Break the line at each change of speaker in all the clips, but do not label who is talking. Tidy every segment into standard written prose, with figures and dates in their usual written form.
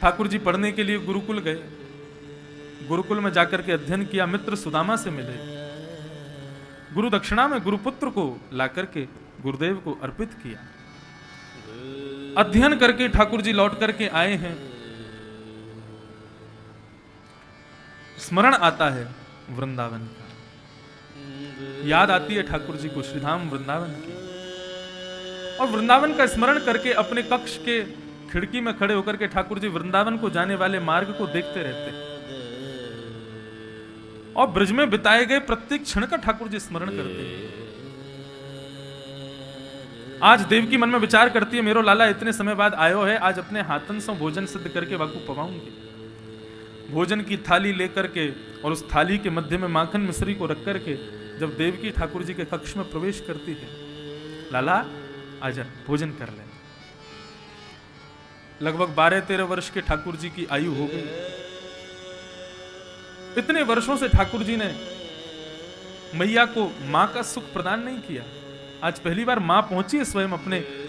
ठाकुर जी पढ़ने के लिए गुरुकुल गए। गुरुकुल में जाकर के अध्ययन किया, मित्र सुदामा से मिले। गुरु दक्षिणा में गुरुपुत्र को लाकर के गुरुदेव को अर्पित किया। अध्ययन करके ठाकुर जी लौट करके आए हैं। स्मरण आता है वृंदावन का, याद आती है ठाकुर जी को श्रीधाम वृंदावन की, और वृंदावन का स्मरण करके अपने कक्ष के खिड़की में खड़े होकर के ठाकुर जी वृंदावन को जाने वाले मार्ग को देखते रहते हैं और ब्रज में बिताए गए प्रत्येक क्षण का ठाकुर जी स्मरण करते हैं। आज देवकी मन में विचार करती है, मेरो लाला इतने समय बाद आयो है, आज अपने हाथन से भोजन सिद्ध करके वाकू पवाऊंगी। भोजन की थाली लेकर के और उस थाली के मध्य में माखन मिश्री को रख करके जब देवकी ठाकुर जी के कक्ष में प्रवेश करती है, लाला आजा भोजन कर ले। लगभग 12-13 वर्ष के ठाकुर जी की आयु हो गई। इतने वर्षों से ठाकुर जी ने मैया को मां का सुख प्रदान नहीं किया। आज पहली बार मां पहुंची है स्वयं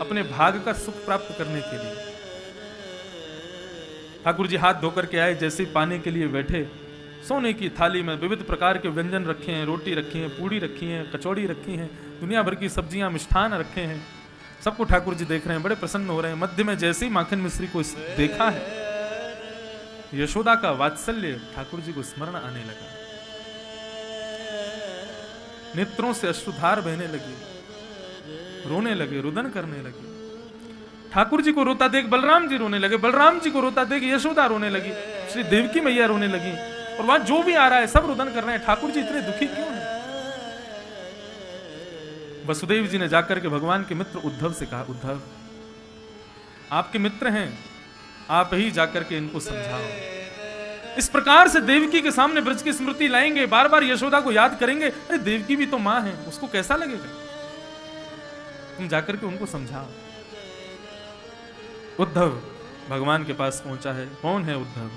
अपने भाग का सुख प्राप्त करने के लिए। ठाकुर जी हाथ धोकर के आए, जैसे पाने के लिए बैठे, सोने की थाली में विविध प्रकार के व्यंजन रखे हैं, रोटी रखी है, पूड़ी रखी है, कचौड़ी रखी है, दुनिया भर की सब्जियां मिष्ठान रखे हैं। सबको ठाकुर जी देख रहे हैं, बड़े प्रसन्न हो रहे हैं। मध्य में जैसे ही माखन मिश्री को देखा है, यशोदा का वात्सल्य ठाकुर जी को स्मरण आने लगा। नेत्रों से अश्रुधार बहने लगी, रोने लगे, रुदन करने लगे। ठाकुर जी को रोता देख बलराम जी रोने लगे, बलराम जी को रोता देख यशोदा रोने लगी, श्री देवकी मैया रोने लगी, और वहां जो भी आ रहा है सब रुदन कर रहे हैं। ठाकुर जी इतने दुखी क्यों हैं? वसुदेव जी ने जाकर के भगवान के मित्र उद्धव से कहा, उद्धव आपके मित्र हैं, आप ही जाकर के इनको समझाओ। इस प्रकार से देवकी के सामने ब्रज की स्मृति लाएंगे, बार बार यशोदा को याद करेंगे, अरे देवकी भी तो मां है, उसको कैसा लगेगा? तुम जाकर के उनको समझाओ। उद्धव भगवान के पास पहुंचा है। कौन है उद्धव?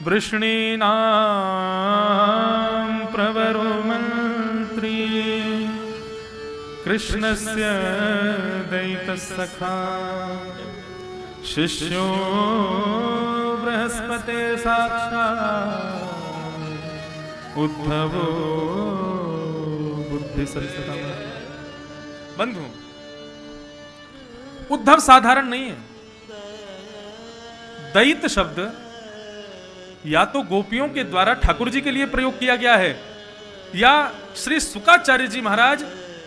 वृष्णीनां प्रवरो मंत्री कृष्णस्य दैतसखा शिष्यो बृहस्पते साक्षात् उद्धवो बुद्धिसत्सदा। बंधु, उद्धव साधारण नहीं है। दैत शब्द या तो गोपियों के द्वारा ठाकुर जी के लिए प्रयोग किया गया है, या श्री शुकाचार्य जी महाराज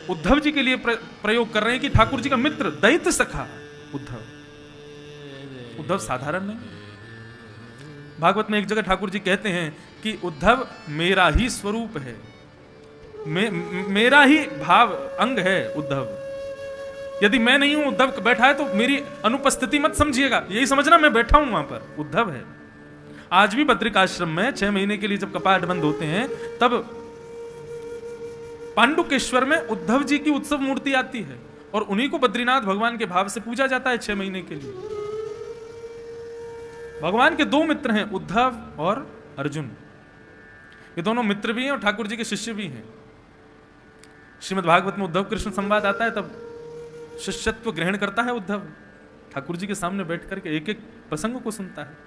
उद्धव जी के लिए प्रयोग कर रहे हैं कि ठाकुर जी का मित्र दैत सखा उद्धव। उद्धव साधारण नहीं। भागवत में एक जगह ठाकुर जी कहते हैं कि उद्धव मेरा ही स्वरूप है, मेरा ही भाव अंग है उद्धव। यदि मैं नहीं हूं, उद्धव बैठा है, तो मेरी अनुपस्थिति मत समझिएगा, यही समझना मैं बैठा हूं वहां पर, उद्धव है। आज भी बद्रिकाश्रम में 6 महीने के लिए जब कपाट बंद होते हैं, तब पांडुकेश्वर में उद्धव जी की उत्सव मूर्ति आती है और उन्हीं को बद्रीनाथ भगवान के भाव से पूजा जाता है 6 महीने के लिए। भगवान के 2 मित्र हैं, उद्धव और अर्जुन। ये दोनों मित्र भी हैं और ठाकुर जी के शिष्य भी हैं। श्रीमद् भागवत में उद्धव कृष्ण संवाद आता है, तब शिष्यत्व ग्रहण करता है उद्धव, ठाकुर जी के सामने बैठ करके एक एक प्रसंग को सुनता है।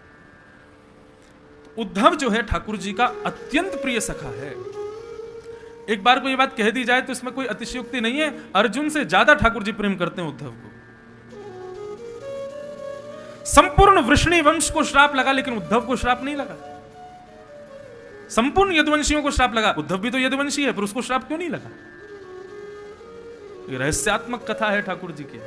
उद्धव जो है ठाकुर जी का अत्यंत प्रिय सखा है। एक बार को यह बात कह दी जाए तो इसमें कोई अतिशयोक्ति नहीं है, अर्जुन से ज्यादा ठाकुर जी प्रेम करते हैं उद्धव को। संपूर्ण वृष्णि वंश को श्राप लगा, लेकिन उद्धव को श्राप नहीं लगा। संपूर्ण यदुवंशियों को श्राप लगा, उद्धव भी तो यदुवंशी है, पर उसको श्राप क्यों नहीं लगा? रहस्यात्मक कथा है ठाकुर जी की।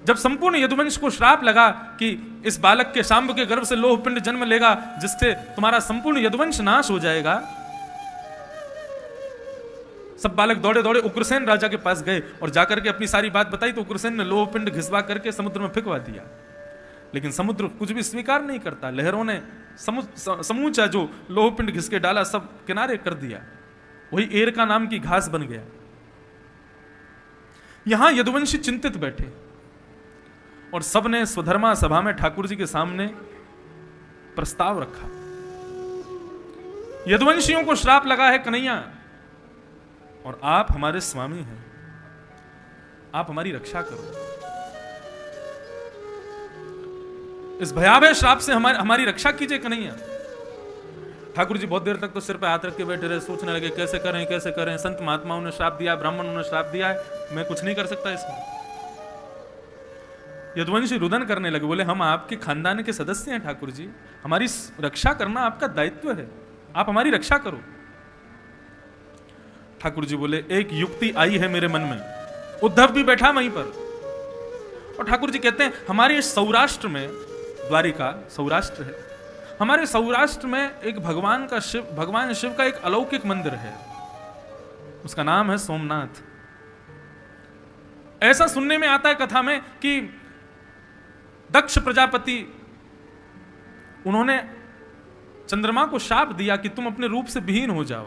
जब संपूर्ण यदुवंश को श्राप लगा कि इस बालक के शांब के गर्भ से लोह पिंड जन्म लेगा, जिससे तुम्हारा संपूर्ण यदुवंश नाश हो जाएगा, सब बालक दौड़े दौड़े उग्रसेन राजा के पास गए और जाकर के अपनी सारी बात बताई, तो उग्रसेन ने लोह पिंड घिसवा करके समुद्र में फेंकवा दिया। लेकिन समुद्र कुछ भी स्वीकार नहीं करता। लहरों ने समूचा जो लोह पिंड घिस के डाला सब किनारे कर दिया, वही एरका नाम की घास बन गया। यहां यदुवंशी चिंतित बैठे और सबने स्वधर्मा सभा में ठाकुर जी के सामने प्रस्ताव रखा। यदुवंशियों को श्राप लगा है कन्हैया, और आप हमारे स्वामी हैं, आप हमारी रक्षा करो। इस भयावह श्राप से हमारी रक्षा कीजिए कन्हैया। ठाकुर जी बहुत देर तक तो सिर पे हाथ रख के बैठे रहे, सोचने लगे कैसे करें कैसे करें। संत महात्माओं ने श्राप दिया, ब्राह्मणों ने श्राप दिया है, मैं कुछ नहीं कर सकता इसमें। यदुवंशी रुदन करने लगे, बोले हम आपके खानदान के सदस्य हैं ठाकुर जी, हमारी रक्षा करना आपका दायित्व है, आप हमारी रक्षा करो। ठाकुर जी बोले एक युक्ति आई है मेरे मन में। उद्धव भी बैठा वहीं पर और ठाकुर जी कहते हैं हमारे सौराष्ट्र में, द्वारिका सौराष्ट्र है, हमारे सौराष्ट्र में एक भगवान शिव का एक अलौकिक मंदिर है, उसका नाम है सोमनाथ। ऐसा सुनने में आता है कथा में कि दक्ष प्रजापति, उन्होंने चंद्रमा को शाप दिया कि तुम अपने रूप से विहीन हो जाओ,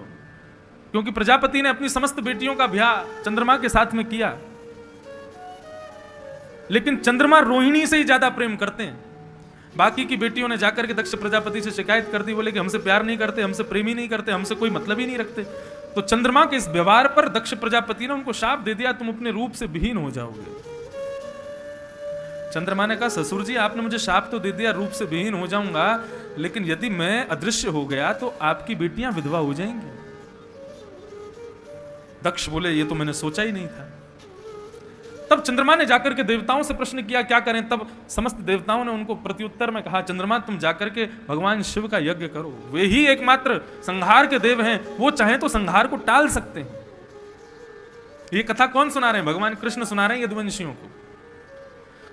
क्योंकि प्रजापति ने अपनी समस्त बेटियों का ब्याह चंद्रमा के साथ में किया, लेकिन चंद्रमा रोहिणी से ही ज्यादा प्रेम करते हैं। बाकी की बेटियों ने जाकर के दक्ष प्रजापति से शिकायत कर दी, बोले कि हमसे प्यार नहीं करते, हमसे प्रेम ही नहीं करते, हमसे कोई मतलब ही नहीं रखते। तो चंद्रमा के इस व्यवहार पर दक्ष प्रजापति ने उनको शाप दे दिया, तुम अपने रूप से विहीन हो जाओगे। चंद्रमा ने कहा ससुर जी आपने मुझे शाप तो दे दिया, रूप से विहीन हो जाऊंगा, लेकिन यदि मैं अदृश्य हो गया तो आपकी बेटियां विधवा हो जाएंगी। दक्ष बोले ये तो मैंने सोचा ही नहीं था। तब चंद्रमा ने जाकर के देवताओं से प्रश्न किया क्या करें। तब समस्त देवताओं ने उनको प्रत्युत्तर में कहा चंद्रमा तुम जाकर के भगवान शिव का यज्ञ करो, वे ही एकमात्र संहार के देव हैं, वो चाहे तो संहार को टाल सकते हैं। ये कथा कौन सुना रहे हैं? भगवान कृष्ण सुना रहे हैं यदुवंशियों को।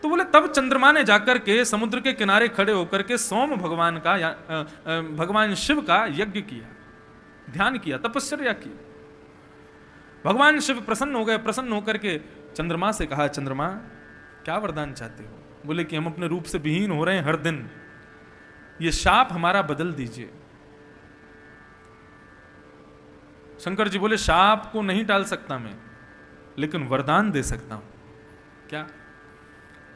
तो बोले तब चंद्रमा ने जाकर के समुद्र के किनारे खड़े होकर के सोम भगवान का भगवान शिव का यज्ञ किया, ध्यान किया, तपस्या की। भगवान शिव प्रसन्न हो गए। प्रसन्न होकर के चंद्रमा से कहा चंद्रमा क्या वरदान चाहते हो? बोले कि हम अपने रूप से विहीन हो रहे हैं हर दिन, ये शाप हमारा बदल दीजिए। शंकर जी बोले शाप को नहीं टाल सकता मैं, लेकिन वरदान दे सकता हूं। क्या?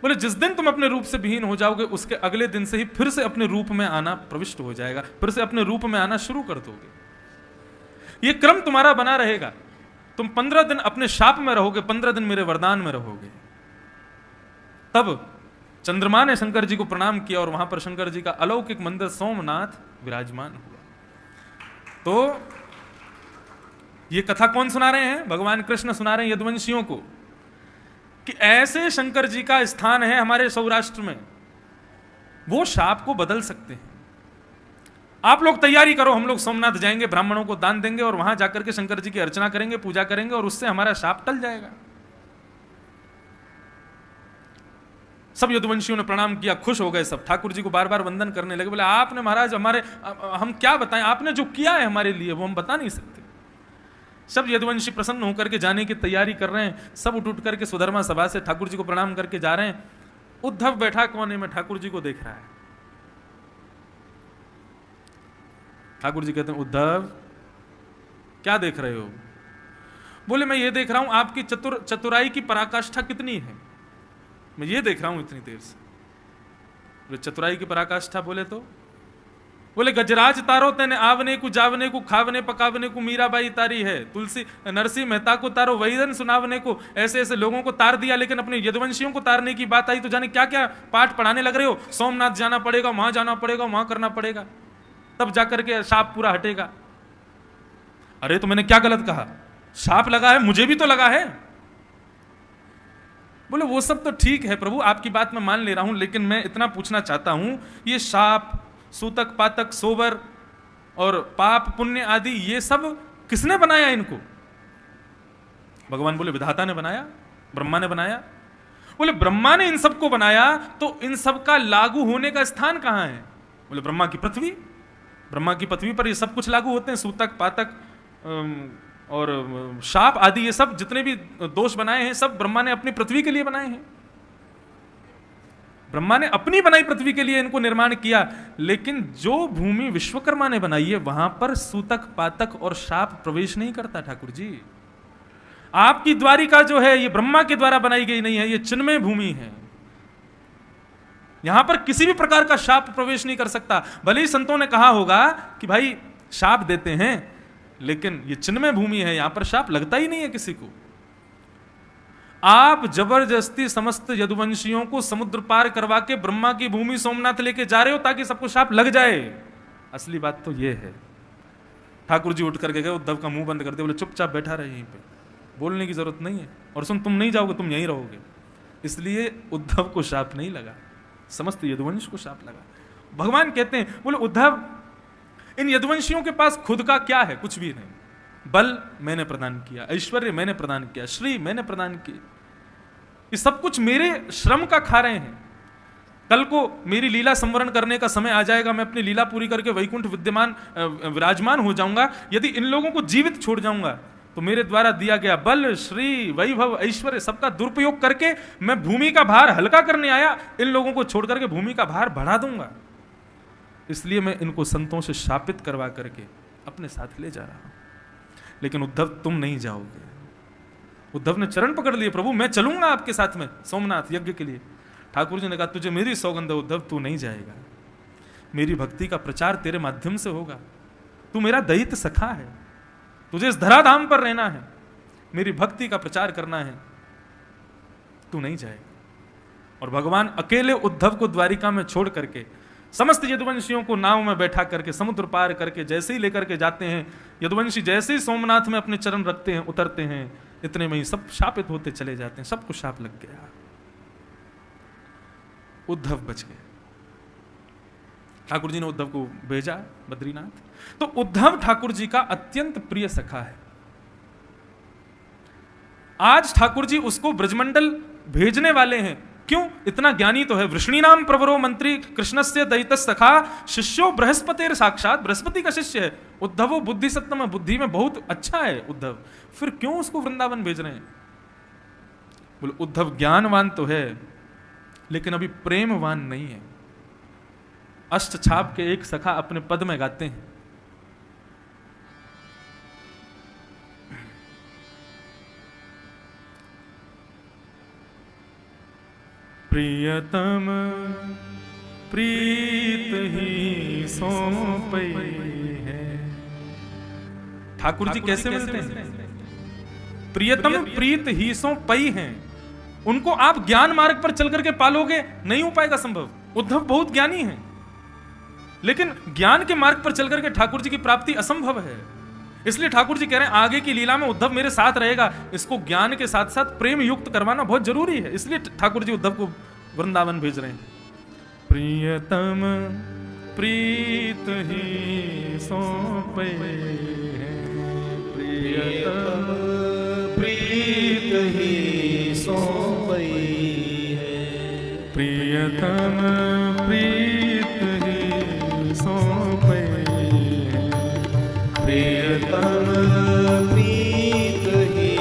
बोले जिस दिन तुम अपने रूप से विहीन हो जाओगे उसके अगले दिन से ही फिर से अपने रूप में आना प्रविष्ट हो जाएगा, फिर से अपने रूप में आना शुरू कर दोगे। ये क्रम तुम्हारा बना रहेगा। तुम 15 दिन अपने शाप में रहोगे, 15 दिन मेरे वरदान में रहोगे। तब चंद्रमा ने शंकर जी को प्रणाम किया और वहां पर शंकर जी का अलौकिक मंदिर सोमनाथ विराजमान हुआ। तो ये कथा कौन सुना रहे हैं? भगवान कृष्ण सुना रहे हैं यदुवंशियों को कि ऐसे शंकर जी का स्थान है हमारे सौराष्ट्र में, वो शाप को बदल सकते हैं। आप लोग तैयारी करो, हम लोग सोमनाथ जाएंगे, ब्राह्मणों को दान देंगे और वहां जाकर के शंकर जी की अर्चना करेंगे, पूजा करेंगे और उससे हमारा शाप टल जाएगा। सब यदुवंशियों ने प्रणाम किया, खुश हो गए सब, ठाकुर जी को बार बार वंदन करने लगे। बोले आपने महाराज हम क्या बताएं, आपने जो किया है हमारे लिए वो हम बता नहीं सकते। सब यदुवंशी प्रसन्न होकर के जाने की तैयारी कर रहे हैं। सब उठ करके सुधर्मा सभा से ठाकुर जी को प्रणाम करके जा रहे हैं। उद्धव बैठा कोने में ठाकुर जी को देख रहा है। ठाकुर जी कहते हैं उद्धव क्या देख रहे हो? बोले मैं ये देख रहा हूं आपकी चतुराई की पराकाष्ठा कितनी है, मैं ये देख रहा हूं इतनी देर से। बोले चतुराई की पराकाष्ठा? बोले गजराज तारो तेने आवने को जावने को खावने पकावने को मीराबाई तारी है, तुलसी नरसिंह मेहता को तारो वहीदन सुनावने को। ऐसे ऐसे लोगों को तार दिया, लेकिन अपने यदुवंशियों को तारने की बात आई तो जाने क्या क्या पाठ पढ़ाने लग रहे हो। सोमनाथ जाना पड़ेगा, वहां जाना पड़ेगा, वहां करना पड़ेगा, तब जाकर के शाप पूरा हटेगा। अरे तो मैंने क्या गलत कहा? शाप लगा है, मुझे भी तो लगा है। बोले वो सब तो ठीक है प्रभु, आपकी बात मैं मान ले रहा हूं, लेकिन मैं इतना पूछना चाहता हूं, ये शाप सूतक पातक सोबर और पाप पुण्य आदि ये सब किसने बनाया इनको? भगवान बोले विधाता ने बनाया, ब्रह्मा ने बनाया। बोले ब्रह्मा ने इन सबको बनाया तो इन सब का लागू होने का स्थान कहां है? बोले ब्रह्मा की पृथ्वी, ब्रह्मा की पृथ्वी पर ये सब कुछ लागू होते हैं। सूतक पातक और शाप आदि ये सब जितने भी दोष बनाए हैं सब ब्रह्मा ने अपनी पृथ्वी के लिए बनाए हैं। ब्रह्मा ने अपनी बनाई पृथ्वी के लिए इनको निर्माण किया, लेकिन जो भूमि विश्वकर्मा ने बनाई है वहां पर सूतक पातक और शाप प्रवेश नहीं करता। ठाकुर जी आपकी द्वारिका जो है ये ब्रह्मा के द्वारा बनाई गई नहीं है, ये चिन्मय भूमि है, यहां पर किसी भी प्रकार का शाप प्रवेश नहीं कर सकता। भले ही संतों ने कहा होगा कि भाई शाप देते हैं, लेकिन ये चिन्मय भूमि है, यहां पर शाप लगता ही नहीं है किसी को। आप जबरदस्ती समस्त यदुवंशियों को समुद्र पार करवा के ब्रह्मा की भूमि सोमनाथ लेके जा रहे हो ताकि सबको शाप लग जाए। असली बात तो ये है। ठाकुर जी उठ करके गए, उद्धव का मुंह बंद कर दिया, बोले चुपचाप बैठा रहे यहीं पे, बोलने की जरूरत नहीं है। और सुन, तुम नहीं जाओगे, तुम यहीं रहोगे। इसलिए उद्धव को शाप नहीं लगा, समस्त यदुवंश को शाप लगा। भगवान कहते हैं, बोले उद्धव, इन यदुवंशियों के पास खुद का क्या है? कुछ भी नहीं। बल मैंने प्रदान किया, ऐश्वर्य मैंने प्रदान किया, श्री मैंने प्रदान की, ये सब कुछ मेरे श्रम का खा रहे हैं। कल को मेरी लीला संवरण करने का समय आ जाएगा, मैं अपनी लीला पूरी करके वैकुंठ विराजमान हो जाऊंगा। यदि इन लोगों को जीवित छोड़ जाऊंगा तो मेरे द्वारा दिया गया बल, श्री, वैभव, ऐश्वर्य सबका दुरुपयोग करके मैं भूमि का भार हल्का करने आया, इन लोगों को छोड़ करके भूमि का भार बढ़ा दूंगा। इसलिए मैं इनको संतों से शापित करवा करके अपने साथ ले जा रहा हूं। लेकिन उद्धव, तुम नहीं जाओगे। उद्धव ने चरण पकड़ लिए, प्रभु मैं चलूंगा आपके साथ में सोमनाथ यज्ञ के लिए। ठाकुर जी ने कहा, तुझे मेरी सौगंध है उद्धव, तू नहीं जाएगा। मेरी भक्ति का प्रचार तेरे माध्यम से होगा। तू मेरा दैत्य सखा है, तुझे इस धराधाम पर रहना है, मेरी भक्ति का प्रचार करना है, तू नहीं जाएगा। और भगवान अकेले उद्धव को द्वारिका में छोड़ करके समस्त यदुवंशियों को नाव में बैठा करके समुद्र पार करके जैसे ही लेकर के जाते हैं, यदुवंशी जैसे ही सोमनाथ में अपने चरण रखते हैं, उतरते हैं, इतने में ही सब शापित होते चले जाते हैं। सबको शाप लग गया, उद्धव बच गए। ठाकुर जी ने उद्धव को भेजा बद्रीनाथ। तो उद्धव ठाकुर जी का अत्यंत प्रिय सखा है। आज ठाकुर जी उसको ब्रजमंडल भेजने वाले हैं। क्यों? इतना ज्ञानी तो है। वृष्णीनाम प्रवरो मंत्री कृष्णस्य दैत्य सखा शिष्यो बृहस्पतिर साक्षात, बृहस्पति का शिष्य है उद्धव। बुद्धि सत्तम, बुद्धि में बहुत अच्छा है उद्धव, फिर क्यों उसको वृंदावन भेज रहे हैं? बोले उद्धव ज्ञानवान तो है लेकिन अभी प्रेमवान नहीं है। अष्ट छाप के एक सखा अपने पद में गाते हैं, प्रियतम प्रीत ही सौंपे है। ठाकुर जी कैसे मिलते हैं? प्रियतम प्रीत ही सौंपई हैं। उनको आप ज्ञान मार्ग पर चल करके पालोगे, नहीं हो पाएगा संभव। उद्धव बहुत ज्ञानी है लेकिन ज्ञान के मार्ग पर चल करके ठाकुर जी की प्राप्ति असंभव है। इसलिए ठाकुर जी कह रहे हैं आगे की लीला में उद्धव मेरे साथ रहेगा। इसको ज्ञान के साथ साथ प्रेम युक्त करवाना बहुत जरूरी है। इसलिए ठाकुर जी उद्धव को वृंदावन भेज रहे हैं। प्रियतम प्रीत ही सौंपे हैं, प्रियतम प्रीत ही सौंपे हैं, प्रियतम प्रीत ही सौंपे हैं, प्रियतम प्रीत ही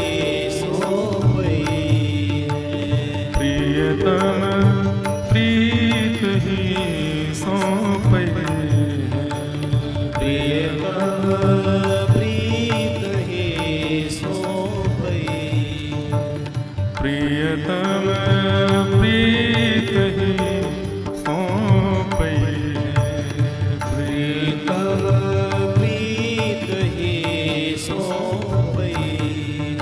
सौंपे हैं, प्रियतम प्रीत ही सौंपे हैं, प्रियतम प्रीत ही सौंपे हैं, प्रियतम प्रीत ही सौंपे हैं, प्रियतम प्रीत ही सौंपे हैं,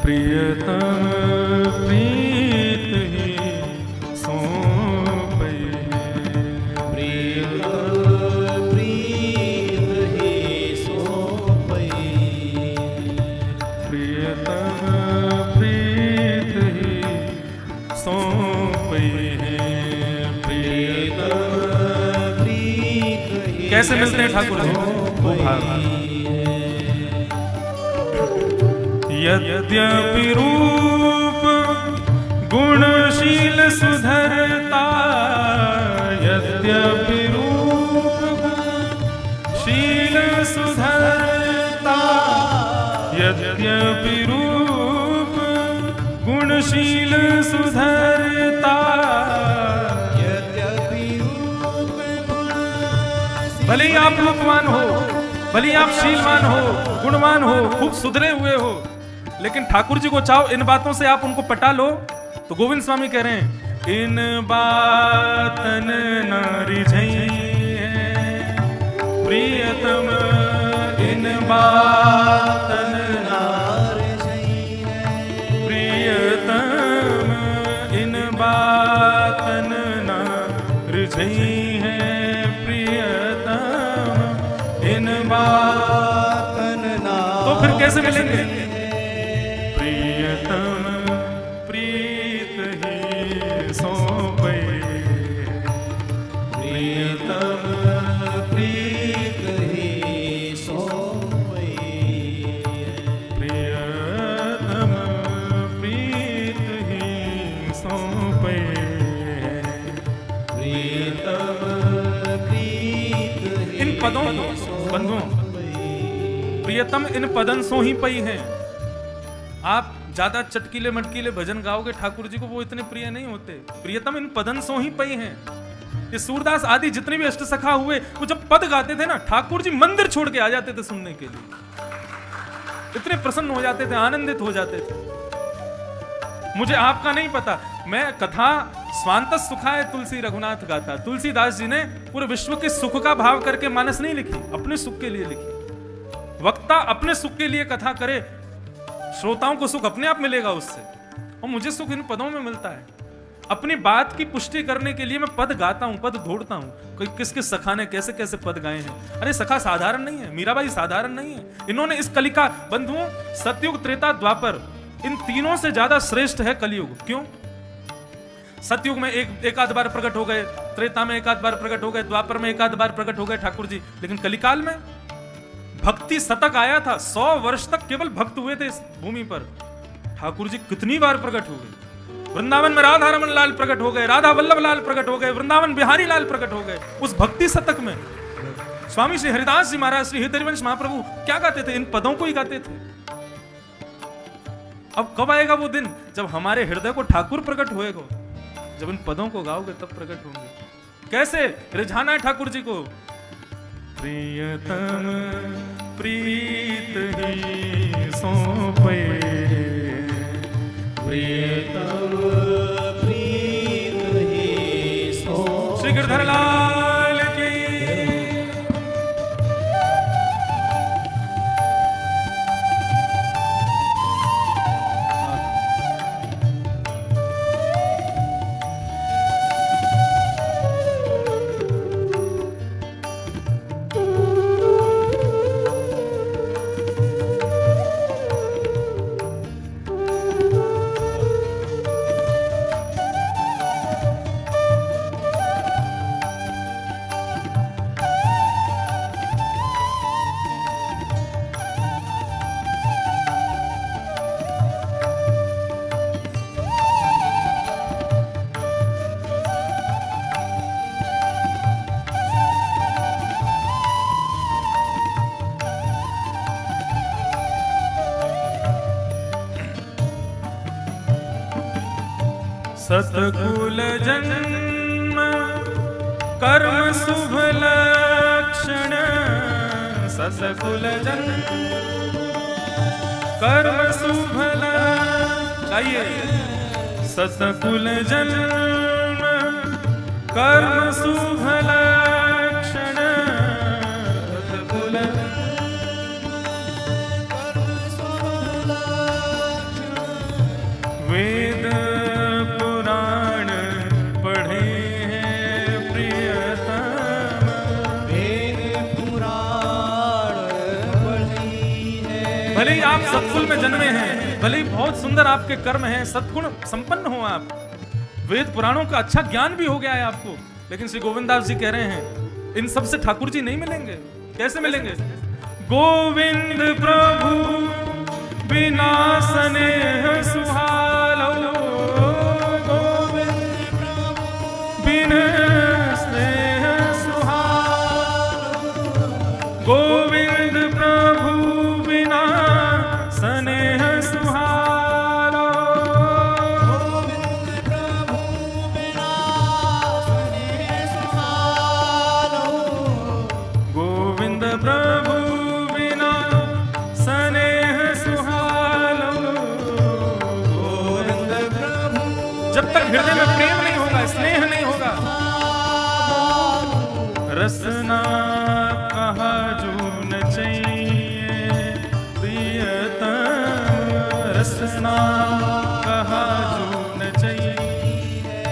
प्रियतम प्रीत ही सौंपे हैं, प्रियतम प्रीत ही सौंपे हैं, प्रियतम प्रीत ही सौंपे हैं, प्रियतम प्रीत ही। कैसे मिलते हैं ठाकुर जी? वो भाव। यद्यपि रूप गुणशील सुधरता, यद्यपि रूप शील सुधरता, यद्यपि रूप गुणशील सुधरता, यद्यपि रूप भले ही आप रूपवान हो, भले ही आप शीलवान हो, गुणवान हो, खूब सुधरे हुए हो, लेकिन ठाकुर जी को चाहो इन बातों से आप उनको पटा लो। तो गोविंद स्वामी कह रहे हैं इन बातन न रिझई है प्रियतम, इन बातन न रिझई है प्रियतम, बातन ना रिझई है प्रियतम, इन बातन ना। तो फिर कैसे मिलेंगे? प्रियतम प्रीत ही सौंपे, प्रियतम प्रीत ही सौंपे, प्रियतम प्रीत ही सौंपे, प्रियतम प्रीत ही। इन पदों बंधुओं, प्रियतम इन पदन सो ही पई हैं। आप ज्यादा चटकीले मटकीले भजन गाओगे ठाकुर जी को, वो इतने प्रिय नहीं होते। प्रियतम इन पदन सो ही पई हैं। ये सूरदास आदि जितने भी अष्ट सखा हुए, वो जब पद गाते थे ना, ठाकुर जी मंदिर छोड़ के आ जाते थे सुनने के लिए। इतने प्रसन्न हो जाते थे, आनंदित हो जाते थे। मुझे आपका नहीं पता, मैं कथा स्वांतः सुखाय तुलसी रघुनाथ गाता। तुलसीदास जी ने पूरे विश्व के सुख का भाव करके मानस नहीं लिखी, अपने सुख के लिए लिखी। वक्ता अपने सुख के लिए कथा करे, श्रोताओं को सुख अपने आप मिलेगा उससे, और मुझे सुख इन पदों में मिलता है। अपनी बात की पुष्टि करने के लिए मैं पद गाता हूं, पद ढूंढता हूं, कोई किस किस सखा ने कैसे कैसे पद गाए हैं। अरे सखा साधारण नहीं है, मीराबाई साधारण नहीं है। इन्होंने इस कलिका, बंधुओं, सतयुग त्रेता द्वापर, इन तीनों से ज्यादा श्रेष्ठ है कलयुग। क्यों? सतयुग में एक आध बार प्रकट हो गए, त्रेता में एक आध बार प्रकट हो गए, द्वापर में एक आध बार प्रकट हो गए ठाकुर जी, लेकिन कलिकाल में भक्ति शतक आया था। 100 वर्ष तक केवल भक्त हुए थे इस भूमि पर। ठाकुर जी कितनी बार प्रकट हो गए। वृंदावन में राधा रमन लाल प्रकट हो गए, राधा वल्लभ लाल प्रकट हो गए, वृंदावन बिहारी लाल प्रकट हो गए। उस भक्ति शतक में स्वामी श्री हरिदास जी महाराज, श्री हरिवंश महाप्रभु क्या गाते थे? इन पदों को ही गाते थे। अब कब आएगा वो दिन जब हमारे हृदय को ठाकुर प्रकट होएगा? जब इन पदों को गाओगे तब प्रकट होंगे। कैसे रिझाना है ठाकुर जी को? प्रियतम प्रीत ही सौंपे, प्रियतम प्रीत ही सौंपे। श्री गिरधर लाल की। सतकुल जन्म कर्म शुभ लक्षण, सतकुल जन्म कर्म शुभ लक्षण, सतकुल जन्म कर्म शुभ लक्षण, सतकुल वेद पुराण पढ़े हैं प्रियतम, वेद पुराण पढ़े हैं। भले ही आप सत्कुल में जन्मे हैं, भले ही बहुत सुंदर आपके कर्म हैं, सद्गुण संपन्न हो आप, वेद पुराणों का अच्छा ज्ञान भी हो गया है आपको, लेकिन श्री गोविंदास जी कह रहे हैं इन सब से ठाकुर जी नहीं मिलेंगे। कैसे मिलेंगे? गोविंद प्रभु बिना स्नेह सुहालो, गोविंद प्रभु बिना स्नेह सुहालो, गोविंद प्रभु बिना स्नेह सुहालो, गोविंद प्रभु बिना स्नेह सुहालो, गोविंद प्रभु बिना स्नेह सुहालो, गोविंद प्रभु। जब तक हृदय में प्रेम नहीं होगा, स्नेह नहीं होगा, रसना कहा जो न चाहिए प्रियतम, रसना कहा जो न चाहिए,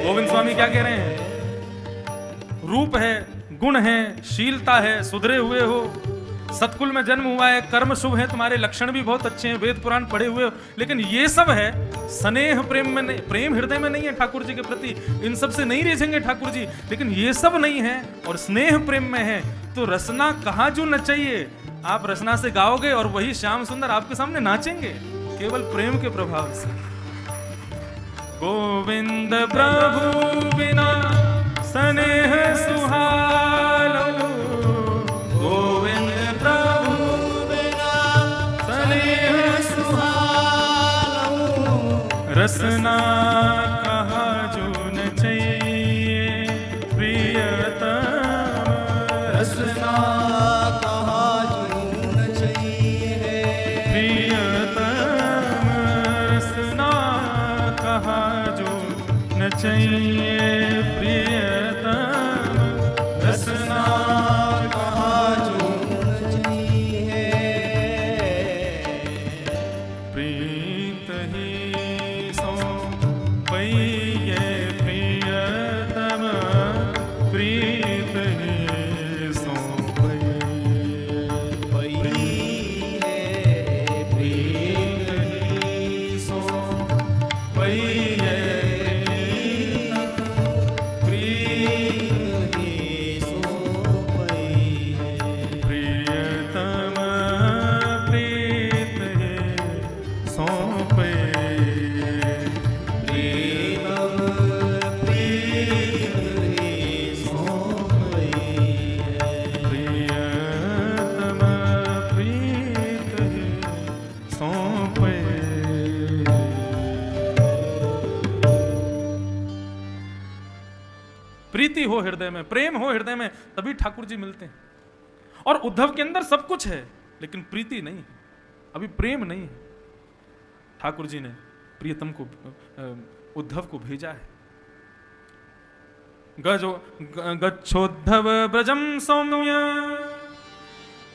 गोविंद स्वामी क्या कह रहे हैं? रूप है, गुण है, शीलता है, सुधरे हुए हो, सतकुल में जन्म हुआ है, कर्म शुभ है, तुम्हारे लक्षण भी बहुत अच्छे हैं, वेद पुराण पढ़े हुए हो, लेकिन ये सब है स्नेह प्रेम में नहीं, प्रेम हृदय में नहीं है ठाकुर जी के प्रति, इन सब से नहीं रिझेंगे ठाकुर जी, लेकिन ये सब नहीं है और स्नेह प्रेम में है, तो रसना कहाँ जो नचाइए। आप रसना से गाओगे और वही श्याम सुंदर आपके सामने नाचेंगे केवल प्रेम के प्रभाव से। गोविंद प्रभु बिना स्नेह सुहालो, गोविंद प्रभु बिना स्नेह सुहालो, रसना कहा जो न चाहिए प्रियतम, रसना कहा जो न चाहिए प्रियतम, रसना कहा जो न चाहिए प्रियतम, रसना कहा जो न चाहिए, प्रीत ही सो पइये प्रियतम, प्रीत ही सो पइये, प्रीत ही सो पइये, प्रीति हो हृदय में, प्रेम हो हृदय में, तभी ठाकुर जी मिलते हैं। और उद्धव के अंदर सब कुछ है लेकिन प्रीति नहीं है, अभी प्रेम नहीं है। ठाकुर जी ने प्रियतम को, उद्धव को भेजा है। गच्छोद्धव ब्रजम सौम्य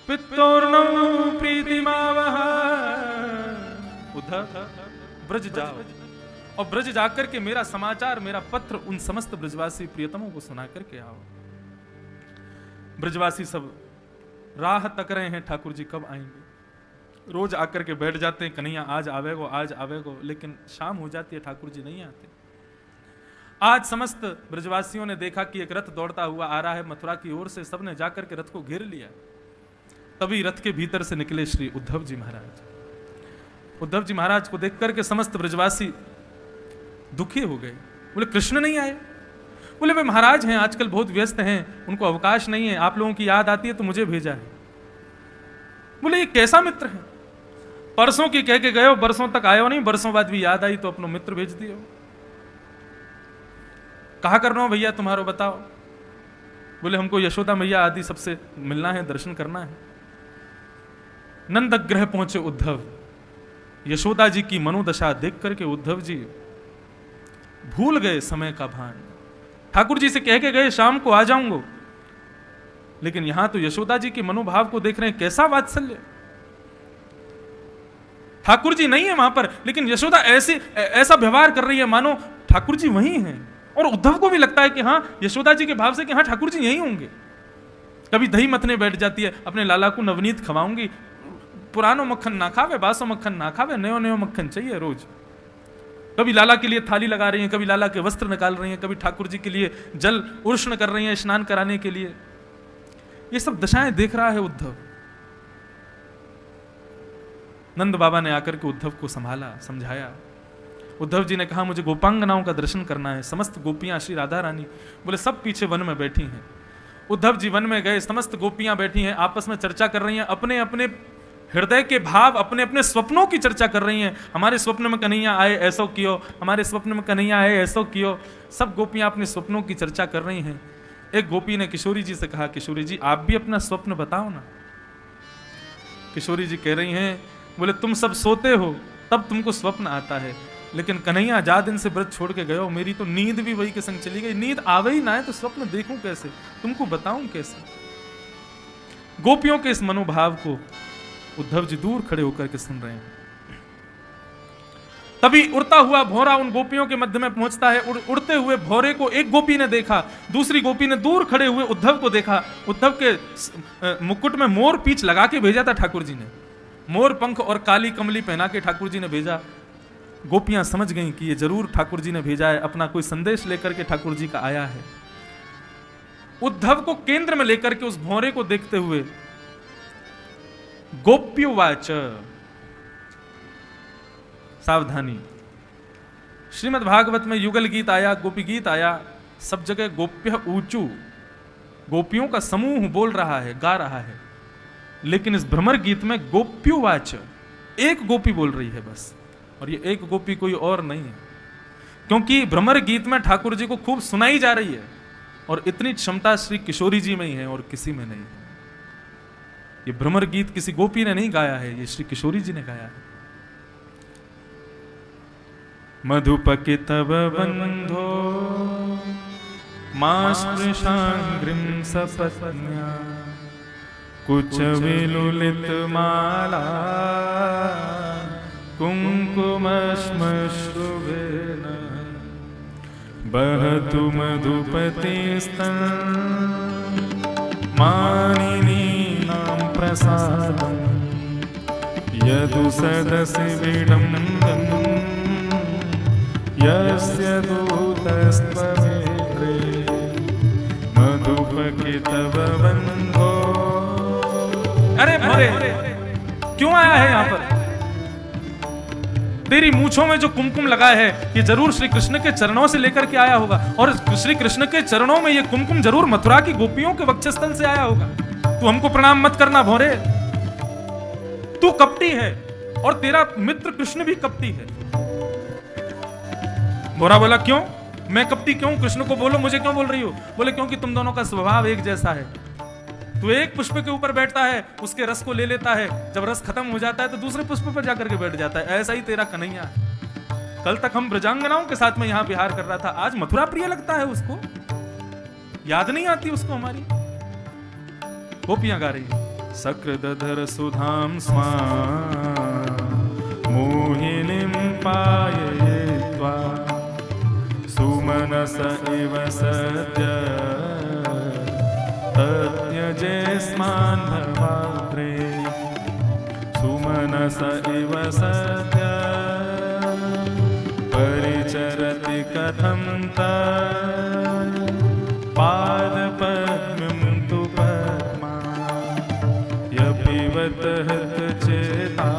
पित्तोर्णौ प्रीतिमावह, उद्धव ब्रज जाओ और ब्रज जाकर के मेरा समाचार, मेरा पत्र उन समस्त ब्रजवासी प्रियतमों को सुना करके आओ। ब्रजवासी सब राह तक रहे हैं ठाकुर जी कब आएंगे। रोज आकर के बैठ जाते हैं, कन्हैया आज आवेगो, आज आवेगो, लेकिन शाम हो जाती है, ठाकुर जी नहीं आते। आज समस्त ब्रजवासियों ने देखा कि एक रथ दौड़ता हुआ आ रहा है मथुरा की ओर से, सबने जाकर के रथ को घेर लिया। तभी रथ के भीतर से निकले श्री उद्धव जी महाराज। उद्धव जी महाराज को देख करके समस्त ब्रजवासी दुखी हो गए। बोले कृष्ण नहीं आए? बोले वे महाराज हैं, आजकल बहुत व्यस्त हैं, उनको अवकाश नहीं है, आप लोगों की याद आती है तो मुझे भेजा है। बोले ये कैसा मित्र है, परसों की कह के गए हो, बरसों तक आयो नहीं, बरसों बाद भी याद आई तो अपनो मित्र भेज दियो। कहा करना हो भैया तुम्हारो बताओ? बोले हमको यशोदा मैया आदि सबसे मिलना है, दर्शन करना है। नंदग्रह पहुंचे उद्धव। यशोदा जी की मनोदशा देख करके उद्धव जी भूल गए समय का भान। ठाकुर जी से कह के गए शाम को आ जाऊंगा, लेकिन यहां तो यशोदा जी के मनोभाव को देख रहे हैं, कैसा वात्सल्य। ठाकुर जी नहीं है वहां पर, लेकिन यशोदा ऐसा व्यवहार कर रही है मानो ठाकुर जी वहीं हैं। और उद्धव को भी लगता है कि हाँ, यशोदा जी के भाव से कि हाँ ठाकुर जी यहीं होंगे। कभी दही मथने बैठ जाती है, अपने लाला को नवनीत खवाऊंगी, पुरानो मक्खन ना खावे, बासो मक्खन ना खावे, नयो नयो मक्खन चाहिए रोज। कभी लाला के लिए थाली लगा रही हैं, कभी लाला के वस्त्र निकाल रही हैं, कभी ठाकुर जी के लिए जल उष्ण कर रही हैं स्नान कराने के लिए। ये सब दशाएं देख रहा है उद्धव। नंद बाबा ने आकर के उद्धव को संभाला, समझाया। उद्धव जी ने कहा मुझे गोपांगनाओं का दर्शन करना है। समस्त गोपियां, श्री राधा रानी, बोले सब पीछे वन में बैठी हैं। उद्धव जी वन में गए, समस्त गोपियां बैठी हैं, आपस में चर्चा कर रही हैं, अपने अपने हृदय के भाव, अपने अपने स्वप्नों की चर्चा कर रही हैं। हमारे स्वप्न में कन्हैया आए ऐसो कियो, हमारे स्वप्न में कन्हैया आए ऐसो कियो। सब गोपियां अपने स्वप्नों की चर्चा कर रही हैं। एक गोपी ने किशोरी जी से कहा, किशोरी जी आप भी अपना स्वप्न बताओ ना। किशोरी जी कह रही हैं, बोले तुम सब सोते हो तब तुमको स्वप्न आता है, लेकिन कन्हैया जा दिन से व्रत छोड़ के गए हो, मेरी तो नींद भी वही के संग चली गई। नींद आवे ही ना है तो स्वप्न देखूं कैसे, तुमको बताऊं कैसे। गोपियों के इस मनोभाव को उद्धव जी दूर खड़े होकर के सुन रहे हैं। तभी उड़ता हुआ भौरा उन गोपियों के मध्य में पहुंचता है। उड़ते हुए भौरे को एक गोपी ने देखा, दूसरी गोपी ने दूर खड़े हुए उद्धव को देखा। उद्धव के मुकुट में मोर पीछ लगा के भेजा था ठाकुर जी ने, मोर पंख और काली कमली पहना के ठाकुर जी ने भेजा। गोपियां समझ गईं कि ये जरूर ठाकुर जी ने भेजा है, अपना कोई संदेश लेकर के ठाकुर जी का आया है। उद्धव को केंद्र में लेकर के उस भौरे को देखते हुए गोप्युवाच, सावधानी, श्रीमद् भागवत में युगल गीत आया, गोपी गीत आया, सब जगह गोप्य ऊंचू, गोपियों का समूह बोल रहा है, गा रहा है। लेकिन इस भ्रमर गीत में गोप्युवाच, एक गोपी बोल रही है बस, और ये एक गोपी कोई और नहीं है, क्योंकि भ्रमर गीत में ठाकुर जी को खूब सुनाई जा रही है, और इतनी क्षमता श्री किशोरी जी में ही है और किसी में नहीं है। ये भ्रमर गीत किसी गोपी ने नहीं गाया है, ये श्री किशोरी जी ने गाया है। मधुपके तव बंधो मास्पृशांग्रिं सपत्न्या कुच विलुलित माला कुंकुमश्मश्रुवेन बहतु मधुपतिस्तन मानिनीनां प्रसादं यदु सदसि विडम्बम् यस्य दूतस्त्वमेत्रे मधुपके तव बंधो। अरे भरे क्यों आया है यहां पर? तेरी मूंछों में जो कुमकुम लगा है ये जरूर श्री कृष्ण के चरणों से लेकर के आया होगा, और श्री कृष्ण के चरणों में ये कुमकुम जरूर मथुरा की गोपियों के वक्षस्थल से आया होगा। तू हमको प्रणाम मत करना भोरे, तू कपटी है और तेरा मित्र कृष्ण भी कपटी है। भोरा बोला क्यों? मैं कपटी क्यों? कृष्ण को बोलो, मुझे क्यों बोल रही हो? बोले क्योंकि तुम दोनों का स्वभाव एक जैसा है। तू एक पुष्प के ऊपर बैठता है, उसके रस को ले लेता है, जब रस खत्म हो जाता है तो दूसरे पुष्प पर जाकर के बैठ जाता है। ऐसा ही तेरा कन्हैया। कल तक हम ब्रजांगनाओं के साथ में यहां विहार कर रहा था, आज मथुरा प्रिय लगता है उसको, याद नहीं आती उसको हमारी। गोपियां गा रही है, सकृदधर सुधाम स्वा मोहिनीं पाययित्वा सुमनस इव सद्य तत्यजेस्मान् भवाद्रे सुमनस इव सद्य परिचरति कथं पादपद्मं तु पद्मा यपिबत चेता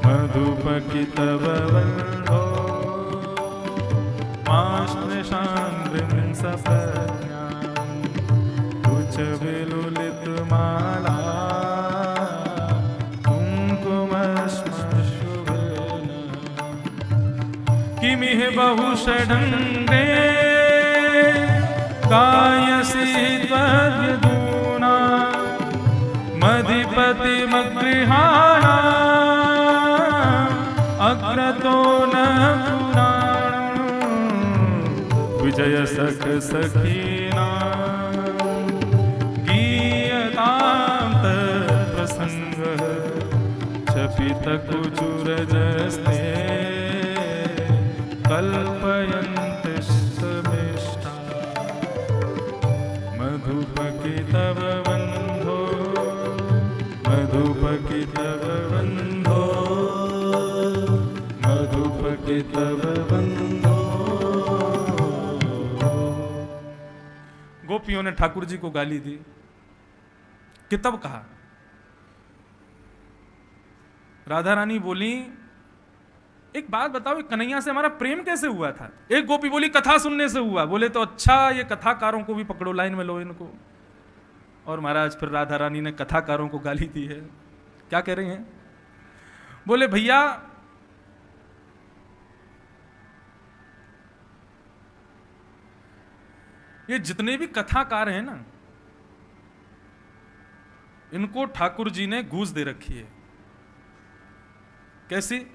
मधुपके तव बंधो मास्पृशांग्रिं सपत्न्या कुच विलुलित माला कुंकुमश्मश्रुवेन किमिह बहुषडङ्गे गायसि त्वद्यदूना मधिपतिमगृहाणा अग्रतो न पुराण विजय सख सखीना गीयतां तत्प्रसंग चपित कुचुरजस्ते कल्पयन्तिष्ठमिष्टा मधुपके तव बंधो मधुपके तव बंधो मधुपके तव बंधो। गोपियों ने ठाकुर जी को गाली दी कि तब कहा। राधा रानी बोली एक बात बताओ, कन्हैया से हमारा प्रेम कैसे हुआ था? एक गोपी बोली कथा सुनने से हुआ। बोले तो अच्छा, ये कथाकारों को भी पकड़ो, लाइन में लो इनको। और महाराज फिर राधा रानी ने कथाकारों को गाली दी है। क्या कह रही हैं? बोले भैया ये जितने भी कथाकार हैं ना, इनको ठाकुर जी ने घूस दे रखी है। कैसी?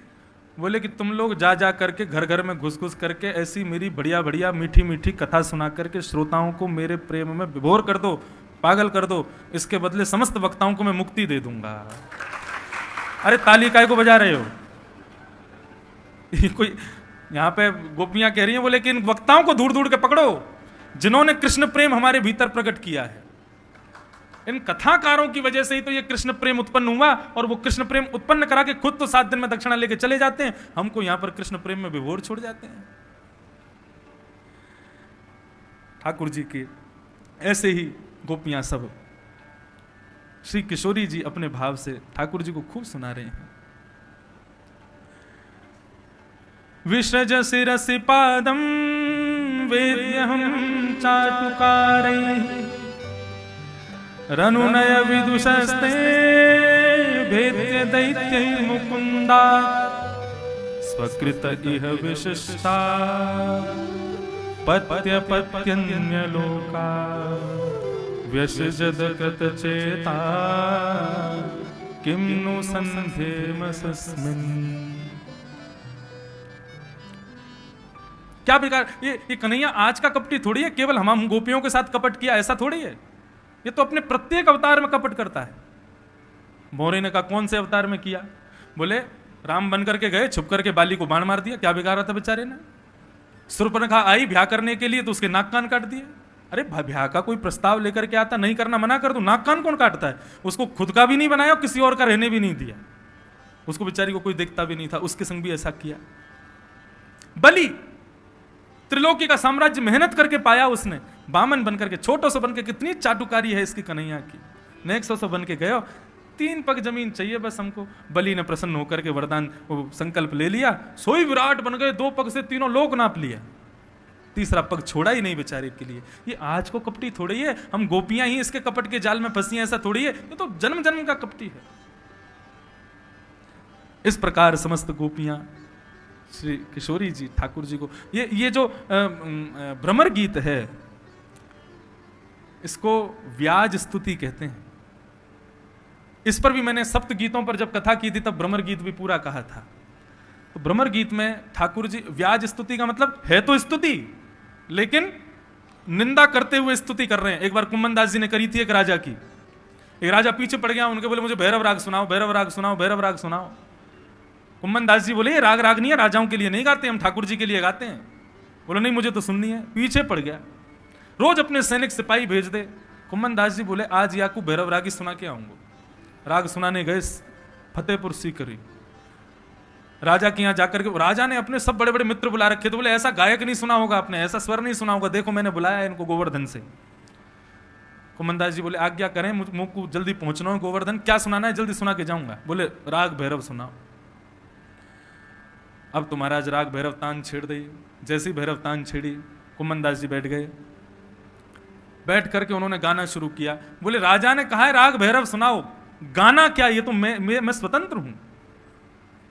बोले कि तुम लोग जा जा करके घर घर में घुस घुस करके ऐसी मेरी बढ़िया बढ़िया मीठी मीठी कथा सुना करके श्रोताओं को मेरे प्रेम में विभोर कर दो, पागल कर दो, इसके बदले समस्त वक्ताओं को मैं मुक्ति दे दूंगा। अरे ताली काय को बजा रहे हो? कोई यहां पे गोपियां कह रही हैं, बोले कि इन वक्ताओं को दूर दूर के पकड़ो जिन्होंने कृष्ण प्रेम हमारे भीतर प्रकट किया है। इन कथाकारों की वजह से ही तो ये कृष्ण प्रेम उत्पन्न हुआ, और वो कृष्ण प्रेम उत्पन्न करा के खुद तो 7 दिन में दक्षिणा लेके चले जाते हैं, हमको यहां पर कृष्ण प्रेम में विभोर छोड़ जाते हैं। ठाकुर जी के ऐसे ही गोपियां सब श्री किशोरी जी अपने भाव से ठाकुर जी को खूब सुना रहे हैं। विसृज शिरसि पादम वेद्यहं चाटुकारै रनुनय विदुषस्ते भेद्य दैत्यै मुकुंदा स्वकृत इह विशिष्टा पत्य पत्यन्य लोका व्यसजद कृत चेता किम नु संध्येमसस्मिन्। क्या बेकार, ये कन्हैया आज का कपटी थोड़ी है, केवल हम गोपियों के साथ कपट किया ऐसा थोड़ी है। ये तो अपने प्रत्येक अवतार में कपट करता है। भौरे ने कहा कौन से अवतार में किया? बोले राम बन करके गए, छुप करके बाली को बाण मार दिया, क्या बिगाड़ा था बेचारे ने। शूर्पणखा आई ब्याह करने के लिए तो उसके नाक कान काट दिए। अरे ब्याह का कोई प्रस्ताव लेकर के आता, नहीं करना मना कर दो, नाक कान कौन काटता है? उसको खुद का भी नहीं बनाया और किसी और का रहने भी नहीं दिया, उसको बेचारी को कोई देखता भी नहीं था, उसके संग भी ऐसा किया। बलि त्रिलोकी का साम्राज्य मेहनत करके पाया उसने, बामन बनकर के, छोटो से बनकर, कितनी चाटुकारी है इसकी कन्हैया की। नेक सौ बन के गयो, 3 पग जमीन चाहिए बस हमको। बलि ने प्रसन्न होकर के वरदान संकल्प ले लिया, सोई विराट बन गए, 2 पग से तीनों लोक नाप लिया, तीसरा पग छोड़ा ही नहीं बेचारे के लिए। ये आज को कपटी थोड़ी है, हम गोपियां ही इसके कपट के जाल में फंसी हैं ऐसा थोड़ी है, ये तो जन्म जन्म का कपटी है। इस प्रकार समस्त गोपियां श्री किशोरी जी ठाकुर जी को, ये जो भ्रमर गीत है इसको व्याज स्तुति कहते हैं। इस पर भी मैंने सप्त गीतों पर जब कथा की थी तब भ्रमर गीत भी पूरा कहा था। तो भ्रमर गीत में ठाकुर जी, व्याज स्तुति का मतलब है तो स्तुति, लेकिन निंदा करते हुए स्तुति कर रहे हैं। एक बार कुम्मन दास जी ने करी थी एक राजा की, एक राजा पीछे पड़ गया, उनके बोले मुझे भैरव राग सुनाओ, भैरव राग सुनाओ, भैरव राग सुनाओ। कुम्मन दास जी बोले ये राग राग नहीं है, राजाओं के लिए नहीं गाते, हम ठाकुर जी के लिए गाते हैं। बोले नहीं मुझे तो सुननी है, पीछे पड़ गया। रोज अपने सैनिक सिपाही भेज दे। कुम्मन दास जी बोले आज याकू भैरव राग ही सुना के आऊंगा। राग सुनाने गए फतेहपुर सीकरी, राजा के यहाँ जाकर के राजा ने अपने सब बड़े बड़े मित्र बुला रखे, तो बोले ऐसा गायक नहीं सुना होगा आपने, ऐसा स्वर नहीं सुना होगा, देखो मैंने बुलाया इनको गोवर्धन से। कुम्मन दास जी बोले आज्ञा करें, मुझको जल्दी पहुंचना है गोवर्धन, क्या सुनाना है जल्दी सुना के जाऊंगा। बोले राग भैरव सुनाओ। अब तो महाराज राग भैरव तान छेड़ दी। जैसी भैरव तान छेड़ी कुम्मन दास जी बैठ गए, बैठ करके उन्होंने गाना शुरू किया। बोले राजा ने कहा है राग भैरव सुनाओ, गाना क्या, ये तो मैं स्वतंत्र हूं,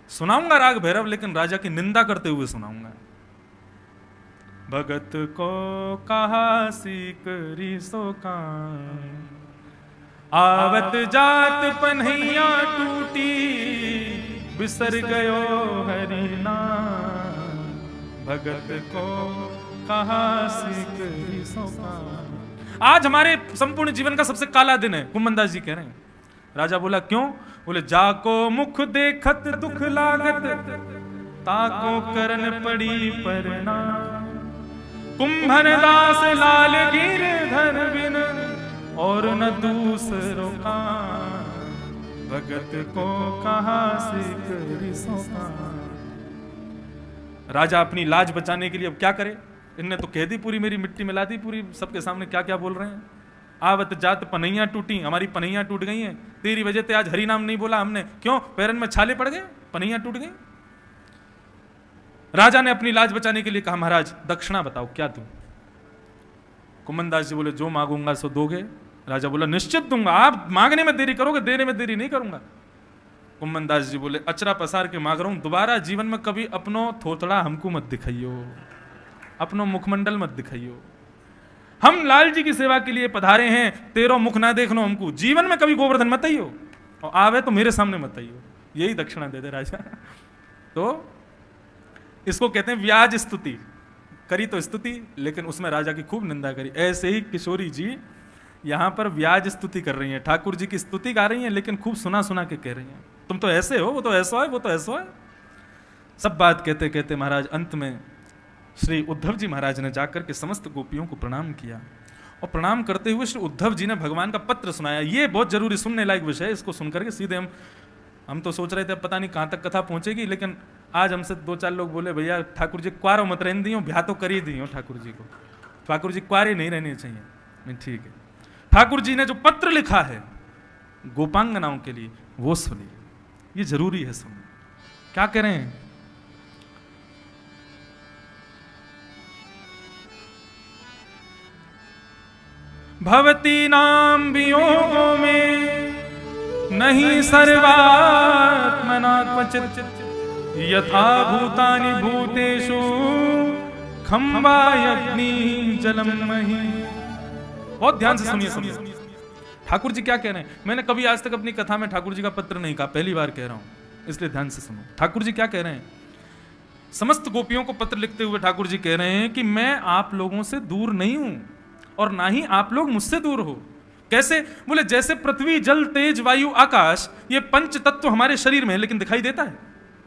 सुनाऊंगा राग भैरव, लेकिन राजा की निंदा करते हुए सुनाऊंगा। भगत को कहा सीकरी सो कान, आवत जात पन्हैया टूटी, बिसर गयो हरिना, भगत को कहा सीकरी सो कान। आज हमारे संपूर्ण जीवन का सबसे काला दिन है, कुम्मन दास जी कह रहे हैं। राजा बोला क्यों? बोले जाको मुख देखत दुख लागत, ताको करन पड़ी परना, कुंभन दास लाल गिरधर बिन और न दूसरो का, भगत को कहा सीकरी सो कान। राजा अपनी लाज बचाने के लिए अब क्या करे, इनने तो कह दी पूरी, मेरी मिट्टी मिला दी पूरी, सबके सामने क्या क्या बोल रहे हैं। आवत जात पनैया टूटी, हमारी पनैया टूट गई हैं, तेरी वजह से आज हरि नाम नहीं बोला हमने, क्यों? पैरन में छाले पड़ गए, पनैया टूट गई। राजा ने अपनी लाज बचाने के लिए कहा महाराज दक्षिणा बताओ क्या दूं। कुम्मन दास जी बोले जो मांगूंगा सो दोगे। राजा बोला निश्चित दूंगा, आप मांगने में देरी करोगे, देने में देरी नहीं करूंगा। कुम्मन दास जी बोले अचरा पसार के मांग रहा हूं, दोबारा जीवन में कभी अपनो थोथड़ा हमको मत दिखाइयो, अपनो मुखमंडल मत दिखाइयो। हम लाल जी की सेवा के लिए पधारे हैं, तेरो मुख ना देखनो हमको, जीवन में कभी गोवर्धन मत आइयो, और आवे तो मेरे सामने मत आइयो। यही दक्षिणा दे दे राजा। तो इसको कहते हैं व्याज स्तुति। करी तो स्तुति, लेकिन उसमें राजा की खूब निंदा करी। ऐसे ही किशोरी जी यहां पर व्याज स्तुति कर रही हैं, ठाकुर जी की स्तुति गा रही हैं, लेकिन खूब सुना सुना के कह रही हैं तुम तो ऐसे हो, वो तो ऐसा है, वो तो ऐसा है। सब बात कहते कहते महाराज अंत में श्री उद्धव जी महाराज ने जाकर के समस्त गोपियों को प्रणाम किया, और प्रणाम करते हुए श्री उद्धव जी ने भगवान का पत्र सुनाया। ये बहुत जरूरी सुनने लायक विषय है, इसको सुनकर के सीधे हम तो सोच रहे थे पता नहीं कहाँ तक कथा पहुंचेगी, लेकिन आज हमसे 2-4 लोग बोले भैया ठाकुर जी क्वारो मत रहने दियो, ब्याह तो कर ही दियो ठाकुर जी को, ठाकुर जी क्वारे नहीं रहने चाहिए। नहीं ठीक है, ठाकुर जी ने जो पत्र लिखा है गोपांगनाओं के लिए वो सुनिए, ये जरूरी है सुनना। क्या कह रहे हैं? भवती नाम वियोगों में नहीं सर्वात्मना क्वचित यथा भूतानि भूतेषु खंबायग्नि जलम मही। बहुत ध्यान से सुनिए। ठाकुर जी क्या कह रहे हैं? मैंने कभी आज तक अपनी कथा में ठाकुर जी का पत्र नहीं कहा, पहली बार कह रहा हूं, इसलिए ध्यान से सुनो। ठाकुर जी क्या कह रहे हैं? समस्त गोपियों को पत्र लिखते हुए ठाकुर जी कह रहे हैं कि मैं आप लोगों से दूर नहीं हूं और ना ही आप लोग मुझसे दूर हो। कैसे? बोले जैसे पृथ्वी जल तेज वायु आकाश ये पंच तत्व हमारे शरीर में है, लेकिन दिखाई देता है?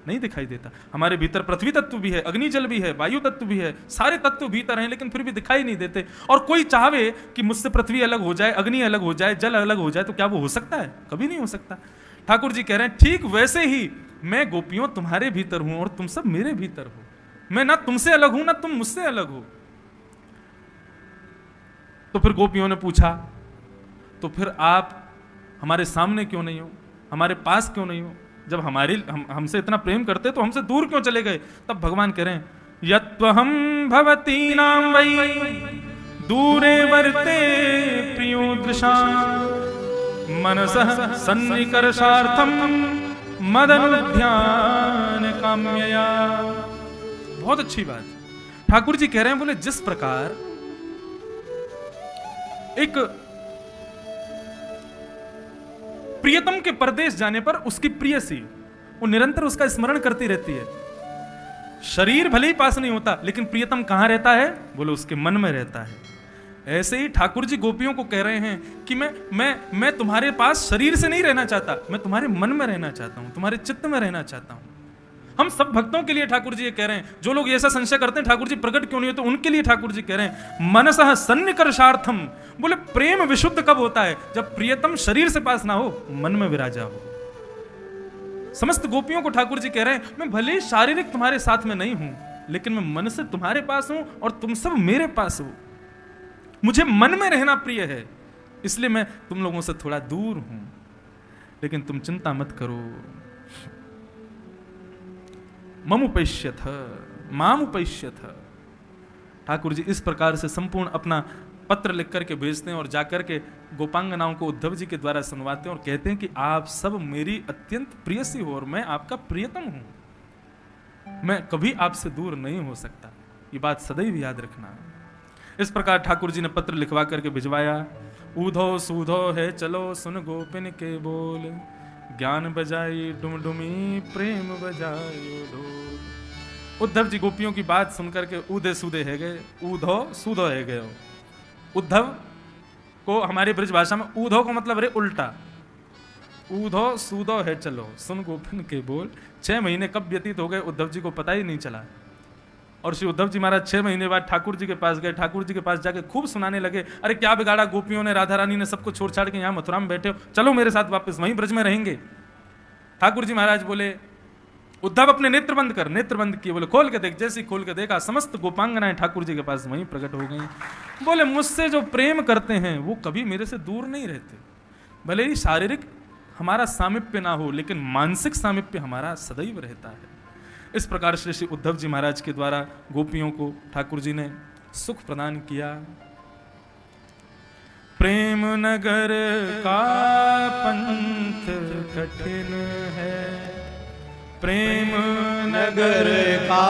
नहीं दिखाई देता। हमारे भीतर पृथ्वी तत्व भी है, अग्नि जल भी है, वायु तत्व भी है, सारे तत्व भीतर हैं, लेकिन फिर भी दिखाई नहीं देते। और कोई चाहे कि मुझसे पृथ्वी अलग हो जाए, अग्नि अलग हो जाए, जल अलग हो जाए, तो क्या वो हो सकता है? कभी नहीं हो सकता। ठाकुर जी कह रहे हैं ठीक वैसे ही मैं गोपियों तुम्हारे भीतर हूं और तुम सब मेरे भीतर हो। मैं ना तुमसे अलग हूं ना तुम मुझसे अलग हो। तो फिर गोपियों ने पूछा तो फिर आप हमारे सामने क्यों नहीं हो, हमारे पास क्यों नहीं हो? जब हमसे इतना प्रेम करते तो हमसे दूर क्यों चले गए? तब भगवान कह रहे हैं यत्वहं भवतीनां वै दूरे वर्ते प्रियो दृशा मनसः सन्निकर्षार्थं मदनुध्यान काम्यया। बहुत अच्छी बात। ठाकुर जी कह रहे हैं बोले जिस प्रकार एक प्रियतम के परदेश जाने पर उसकी प्रियसी वो निरंतर उसका स्मरण करती रहती है। शरीर भले ही पास नहीं होता, लेकिन प्रियतम कहां रहता है? बोले उसके मन में रहता है। ऐसे ही ठाकुर जी गोपियों को कह रहे हैं कि मैं तुम्हारे पास शरीर से नहीं रहना चाहता, मैं तुम्हारे मन में रहना चाहता हूं, तुम्हारे चित्त में रहना चाहता हूं। हम सब भक्तों के लिए ठाकुर जी ये कह रहे हैं। जो लोग ऐसा संशय करते हैं ठाकुर जी प्रकट क्यों नहीं होते, उनके लिए ठाकुर जी कह रहे हैं मनसः सन्निकर्षार्थम। बोले प्रेम विशुद्ध कब होता है? जब प्रियतम शरीर से पास ना हो, मन में विराजा हो। समस्त गोपियों को ठाकुर जी कह रहे हैं मैं भले शारीरिक तुम्हारे साथ में नहीं हूं, लेकिन मैं मन से तुम्हारे पास हूं और तुम सब मेरे पास हो। मुझे मन में रहना प्रिय है, इसलिए मैं तुम लोगों से थोड़ा दूर हूं, लेकिन तुम चिंता मत करो। ममुपैष्यथ मामुपैष्यथ। ठाकुर जी इस प्रकार से संपूर्ण अपना पत्र लिख करके भेजते हैं और जाकर के गोपांगनाओं को उद्धव जी के द्वारा सुनवाते हैं और कहते हैं कि आप सब मेरी अत्यंत प्रियसी हो और मैं आपका प्रियतम हूं, मैं कभी आपसे दूर नहीं हो सकता। ये बात सदैव याद रखना। इस प्रकार ठाकुर जी ने पत्र लिखवा करके भिजवाया। ऊधो सूधो है चलो सुन गोपिन के बोल, ज्ञान बजाई डुमडुमी प्रेम बजायो ढोल। उद्धव जी गोपियों की बात सुनकर के ऊधे सूधे है गए, ऊधो सूधो है गए। उद्धव को हमारी ब्रज भाषा में ऊधो को मतलब रे उल्टा। ऊधो सूधो है चलो सुन गोपिन के बोल। 6 महीने कब व्यतीत हो गए उद्धव जी को पता ही नहीं चला। और श्री उद्धव जी महाराज 6 महीने बाद ठाकुर जी के पास गए। ठाकुर जी के पास जाके खूब सुनाने लगे, अरे क्या बिगाड़ा गोपियों ने, राधा रानी ने सबको छोड़ छाड़ के यहाँ मथुरा में बैठे हो, चलो मेरे साथ वापस वहीं ब्रज में रहेंगे। ठाकुर जी महाराज बोले उद्धव अपने नेत्र बंद कर। नेत्र बंद किए, बोले खोल के देख। जैसे खोल के देखा समस्त गोपांगनाएं ठाकुर जी के पास वहीं प्रकट हो गई। बोले मुझसे जो प्रेम करते हैं वो कभी मेरे से दूर नहीं रहते। भले ही शारीरिक हमारा सामिप्य ना हो, लेकिन मानसिक सामिप्य हमारा सदैव रहता है। इस प्रकार से श्री उद्धव जी महाराज के द्वारा गोपियों को ठाकुर जी ने सुख प्रदान किया। प्रेम नगर का पंथ कठिन है, प्रेम नगर का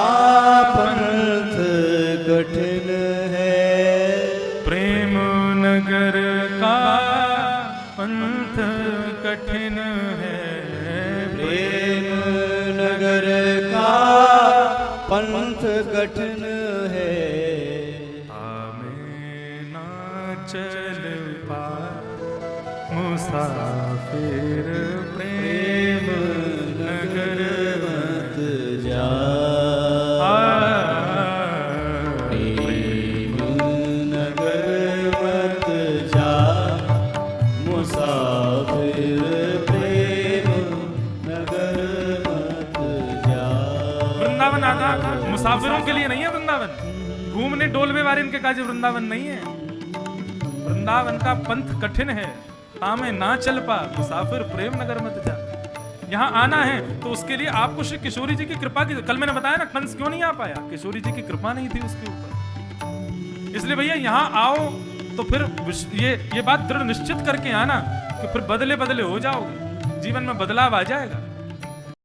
पंथ कठिन है, प्रेम नगर का पंथ कठिन है, प्रेम नगर का पंथ कठिन है। हमें ना चल पा मुसाफिर प्रेम नगर मत
जा प्रेम नगर मत जा मुसाफिर प्रेम नगर मत जा।
वृंदावन आना मुसाफिरों के लिए नहीं है। वृंदावन घूमने डोलवे वाले इनके काज वृंदावन नहीं है। वृंदावन का पंथ कठिन है, तामे ना चल पा मुसाफिर प्रेम नगर मत जा। यहाँ आना है तो उसके लिए आपको श्री किशोरी जी की कृपा की, कल मैंने बताया ना कंस क्यों नहीं आ पाया, किशोरी जी की कृपा नहीं थी उसके ऊपर। इसलिए भैया यहाँ आओ तो फिर ये बात दृढ़ निश्चित करके आना कि फिर बदले बदले हो जाओगे, जीवन में बदलाव आ जाएगा।